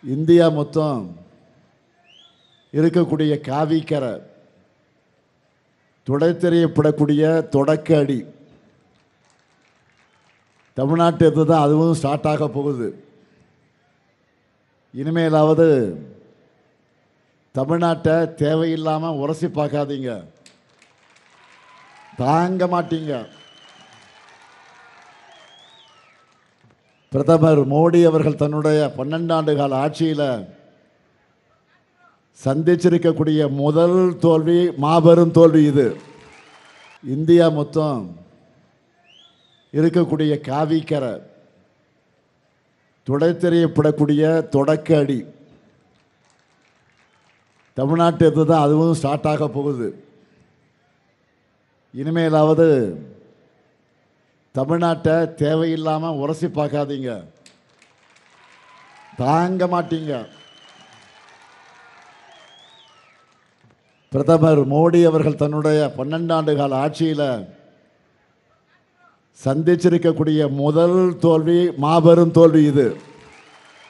India மொத்தம் இருக்கக்கூடிய காவிக்கரை துடைத்தெறியப்படக்கூடிய தொடக்க அடி தமிழ்நாட்டிலிருந்து தான் அதுவும் ஸ்டார்ட் ஆக போகுது. இனிமேலாவது தமிழ்நாட்டை தேவையில்லாமல் உரசி பார்க்காதீங்க, தாங்க மாட்டீங்க. பிரதமர் மோடி அவர்கள் தன்னுடைய 12 ஆண்டு கால ஆட்சியில் சந்திச்சிருக்கக்கூடிய முதல் தோல்வி, மாபெரும் தோல்வி இது. இந்தியா மொத்தம் இருக்கக்கூடிய காவிக்கரை துடைத்தெறியப்படக்கூடிய தொடக்க அடி தமிழ்நாட்டிலிருந்து தான் அதுவும் ஸ்டார்ட் ஆக போகுது. இனிமேலாவது தமிழ்நாட்டை தேவையில்லாமல் உரசி பார்க்காதீங்க, தாங்க மாட்டீங்க. பிரதமர் மோடி அவர்கள் தன்னுடைய 12 ஆண்டு கால ஆட்சியில் சந்திச்சிருக்கக்கூடிய முதல் தோல்வி, மாபெரும் தோல்வி இது.